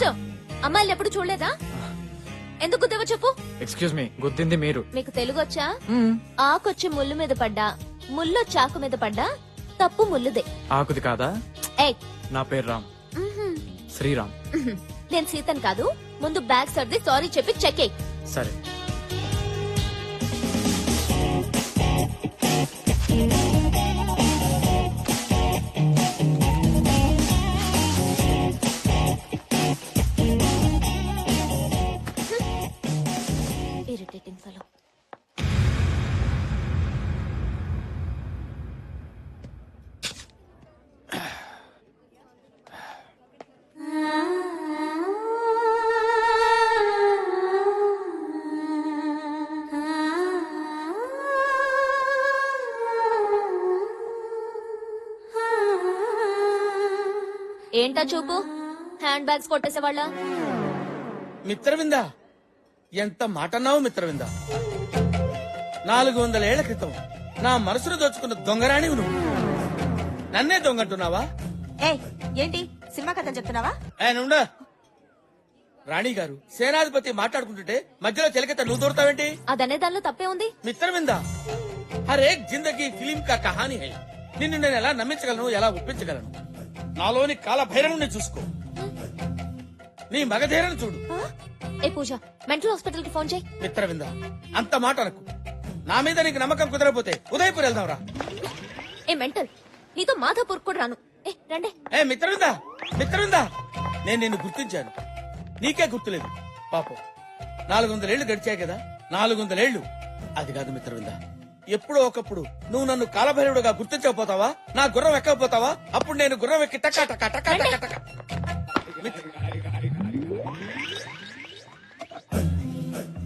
Mister, అమ్మాయిలు ఎప్పుడు చూడలేదా? ఎందుకు గుద్దేవో చెప్పు. ఎక్స్క్యూజ్ మీ, గుద్దింది మీరు. మీకు తెలుగు వచ్చా? ఆకొచ్చి ముళ్ళు మీద పడ్డా, ముళ్ళు చాకు మీద పడ్డా తప్పు ముల్లుదే. ఆకుది కాదా? ఏయ్, నా పేరు రామ్. శ్రీరామ్. నేను సీతన్ కాదు. ముందు బ్యాగ్ సర్ది సారీ చెప్పి చెక్ ఎయ్. సరే. Irritating fellow. ఏంటా చూపు? Hand bags కొట్టేసేవాళ్ళ. మిత్రవిందా, ఎంత మాట అన్నావు మిత్రవిందా. 400 ఏళ్ల క్రితం నా మనసును దోచుకున్న దొంగరాణివి నువ్వు. నన్నే దొంగంటున్నావా? ఏంటి సినిమా కథ చెప్తున్నావా? ఆయన రాణి గారు, సేనాధిపతి మాట్లాడుకుంటుంటే మధ్యలో చిలకత నువ్వు దూరతావేంటి? అదనే దానిలో తప్పే ఉంది. మిత్రవిందా, హరేక్ జిందగీ ఫిలిం కా కహానీ హై. నిన్ను నేను ఎలా నమ్మించగలను, ఎలా ఒప్పించగలను? నాలోని కాల భైరవుని చూసుకో, నీ మగధీరను చూడు. ఏ పూజ, మెంటల్ హాస్పిటల్ కి ఫోన్ చేయి. మిత్రవింద, అంత మాట అనకు. నా మీద నీకు నమ్మకం కుదరపోతే ఉదయపూర్ వెళ్దాంరా. ఏ మెంటల్, నీతో మాధాపూర్ కూడా రాను. ఏ రండి. ఏ మిత్రవింద, మిత్రవింద, నేను నిన్ను గుర్తించాను, నీకే గుర్తులేదు. పాపం 400 ఏళ్లు గడిచాయి కదా. 400 ఏళ్లు అది కాదు మిత్రవింద. ఎప్పుడో ఒకప్పుడు నువ్వు నన్ను కాలభైరవుడుగా గుర్తించకపోతావా? నా గుర్రం ఎక్కకపోతావా? అప్పుడు నేను గుర్రం ఎక్కి టకా టకా టకా టకా టకా.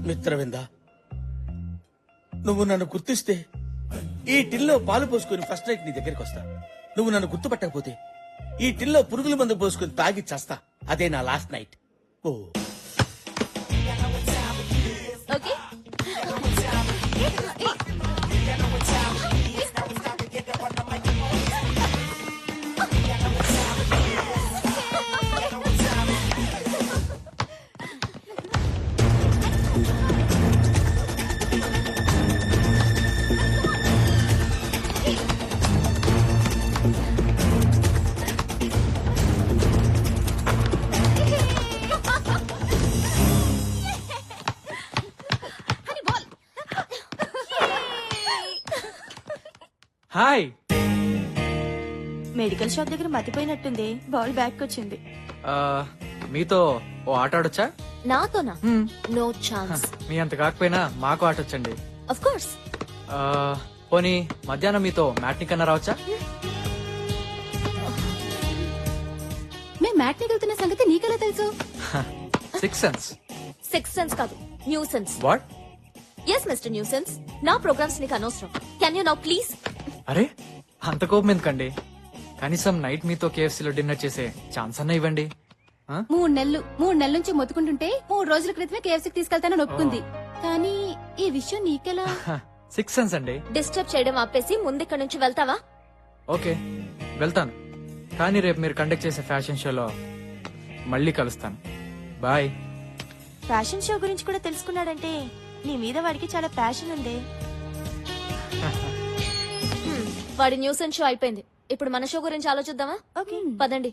మిత్రవింద, నువ్వు నన్ను గుర్తిస్తే ఈ టిల్లో పాలు పోసుకుని ఫస్ట్ నైట్ నీ దగ్గరికి వస్తా. నువ్వు నన్ను గుర్తుపట్టకపోతే ఈ టిల్లో పురుగుల మందు పోసుకుని తాగి చేస్తా. అదే నా లాస్ట్ నైట్. ఓ ఓకే. హాయ్. మెడికల్ షాప్ దగ్గర మతిపోయినట్టుంది. బాల్ బ్యాక్ వచ్చింది. మీతో ఓ ఆట ఆడొచ్చా? నాతోనా? No chance. మీ అంత కాకపోయినా మాకు ఆటొచ్చండి. Of course. పోనీ మధ్యాహ్నం మీతో మ్యాట్ని కన్నా రావచ్చా? మేము మ్యాట్ని వెళ్తున్న సంగతి నీకెలా తెలుసు? 6 సెన్స్. 6 సెన్స్ కాదు, nuisance. What? Yes mister nuisance, నా ప్రోగ్రామ్స్ నీకు అనవసరం. Can you now please? అరే, అంత కోపం ఎందుకండి? కనీసం నైట్ మీతో కేఎఫ్సీలో డిన్నర్ చేసే ఛాన్స్ అన్న ఇవ్వండి. 3 నెలల నుంచి మొత్తుకుంటుంటే 3 రోజుల క్రితమే కేఎఫ్సీకి తీసుకెళ్తానని ఒప్పుకుంది. కానీ ఈ విషయం నీకెలా? 6 సెన్స్ అండి. డిస్టర్బ్ చేయడం ఆపేసి ముందు నుంచి వెళ్తావా? ఓకే, వెళ్తాను. కానీ రేపు మీరు కండక్ట్ చేసే ఫ్యాషన్ షోలో మళ్ళీ కలుస్తాను. బాయ్. ఫ్యాషన్ షో గురించి కూడా తెలుసుకున్నాడంటే నీ మీద వాడికి చాలా ప్యాషన్ ఉంది. వాడి న్యూసెన్స్ షో అయిపోయింది. ఇప్పుడు మన షో గురించి ఆలోచిద్దామా? ఓకే, పదండి.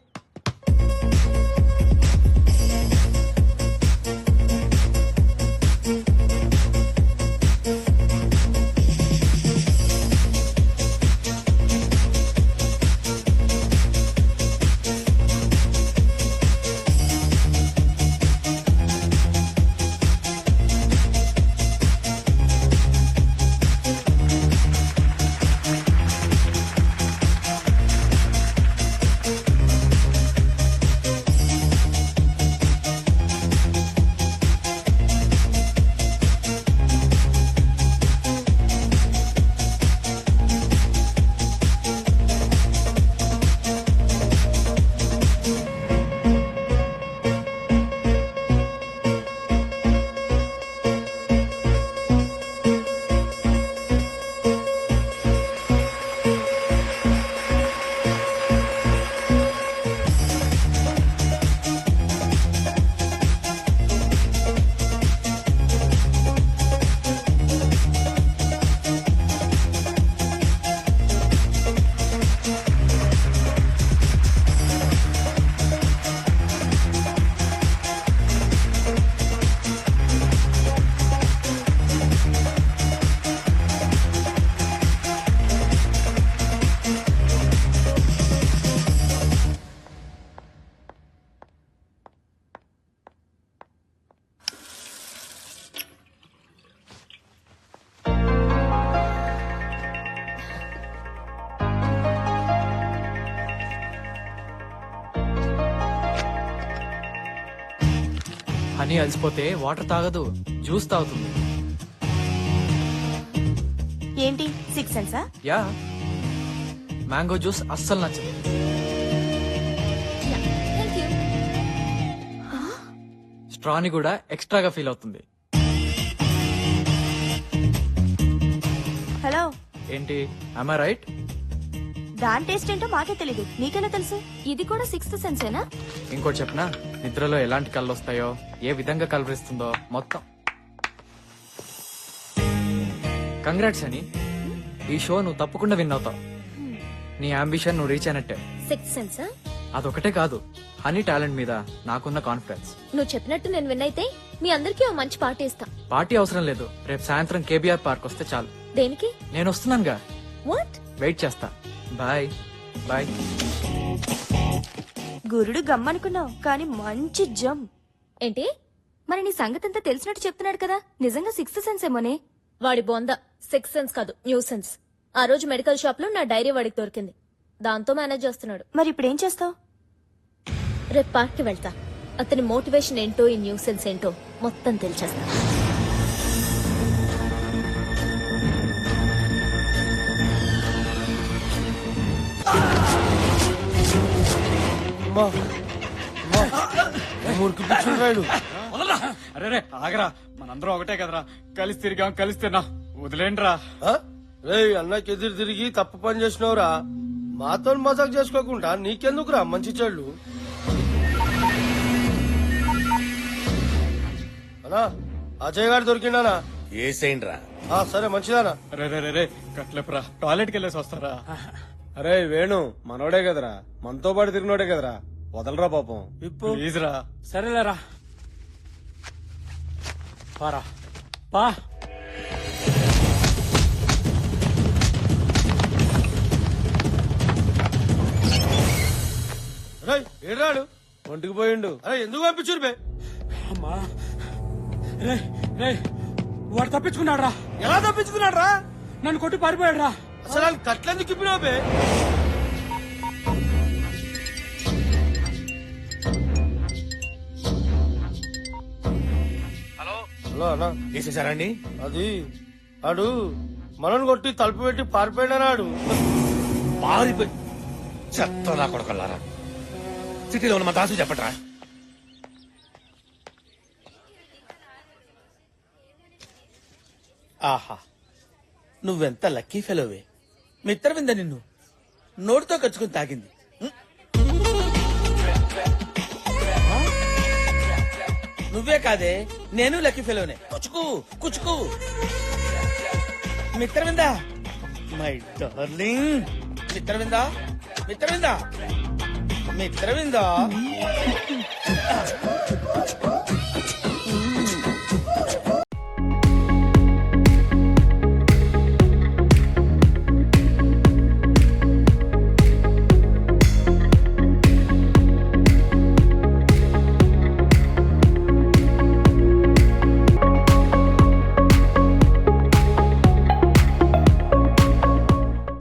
హనీ అలసిపోతే వాటర్ తాగదు, జ్యూస్ తాగుతుంది. ఏంటి 6 సెన్సా? యా, మ్యాంగో జ్యూస్ అస్సలు నచ్చదు. Thank you. స్ట్రాని కూడా ఎక్స్ట్రాగా ఫీల్ అవుతుంది. హలో, ఏంటి, ఐ రైట్? దాని టేస్ట్ ఏంటో మాకే తెలీదు, నీకెలా తెలుసు? ఇది కూడా 6th సెన్సేనా? ఇంకోటి చెప్పనా, నిద్రలో ఎలాంటి కళ్ళు వస్తాయో, ఏ విధంగా కలవరిస్తుందో మొత్తం. కంగ్రాట్స్ అని, ఈ షో నువ్వు తప్పకుండా విన్ అవుతావు. నీ అంబిషన్ నువ్వు రీచ్ అయినట్టే. 6th సెన్సా? అదొకటే కాదు, హనీ టాలెంట్ మీద నాకున్న కాన్ఫిడెన్స్. నువ్వు చెప్పినట్టు నేను విన్ అయితే మీ అందరికీ ఓ మంచి పార్టీ ఇస్తా. పార్టీ అవసరం లేదు, రేపు సాయంత్రం కేబీఆర్ పార్క్ వస్తే చాలు. దేనికి? నేను వస్తున్నానుగా, వాట్? వెయిట్ చేస్తా. Bye bye. గురుడు గమ్మనుకున్నావు కానీ మంచి జమ్. ఏంటి? మరి నీ సంగతంతా తెలిసినట్టు చెప్తున్నాడు కదా, నిజంగా 6th సెన్స్ ఏమోనే? వాడి బొంద 6th సెన్స్ కాదు, న్యూ సెన్స్. ఆ రోజు మెడికల్ షాప్ లో నా డైరీ వాడికి దొరికింది, దాంతో మేనేజ్ చేస్తున్నాడు. మరి ఇప్పుడు ఏం చేస్తావు? రేపు పార్క్ కి వెళ్తా. అతని మోటివేషన్ ఏంటో, ఈ న్యూ సెన్స్ ఏంటో మొత్తం తెలిచేస్తా. మురికి పిచ్చుడు. అరే ఆగరా, మనందరం ఒకటే కదరా, కలిసి తిరిగాం కలిసి తిన్నా, వదిలేండ్రా. రే అన్నకి ఎదురు తిరిగి తప్పు పని చేసినవురా, మాతో మజాక్ చేసుకోకుండా నీకెందుకురా మంచి చెళ్ళు. అన్నా అజయ్ గారు దొరికిండానా? ఏసేండ్రా. సరే మంచిదానా. రే రే రే రే కట్లేపురా, టాయిలెట్కి వెళ్ళేసి వస్తారా? అరే వేణు మనోడే కదరా, మనతో పాటు తిరిగినోడే కదరా, వదలరా పాపం. ఇప్పుడు ప్లీజ్ రా. సరేలేరా, పారా పా. రే ఏడాడు ఒంటికి పోయిండు. అరే ఎందుకు పంపించురు బే? అమ్మా రే రే, వాడు తప్పించుకున్నాడు రా. ఎలా తప్పించుకున్నాడు రా? నన్ను కొట్టి పారిపోయాడు రా. అసలు ఆయన కట్లెందుకు ఇప్పినావు బే? హలో అన్నా, వేసేసారండి? అది ఆడు మనల్ని కొట్టి తలుపు పెట్టి పారిపోయినాడు. పారిపోయి చెత్త నా కొడకల్లారా. సిటీలో ఉన్న మా దాసు చెప్పట్రా. ఆహా, నువ్వెంత లక్కీ ఫెలోవే. మిత్రవింద నిన్ను నోటితో కచ్చుకుని తాగింది. నువ్వే కాదే, నేను లక్కీ ఫెలోనే. కుచుకు కుచుకు. Mitravinda, my darling. మిత్రవింద, మిత్రవింద, మిత్రవింద.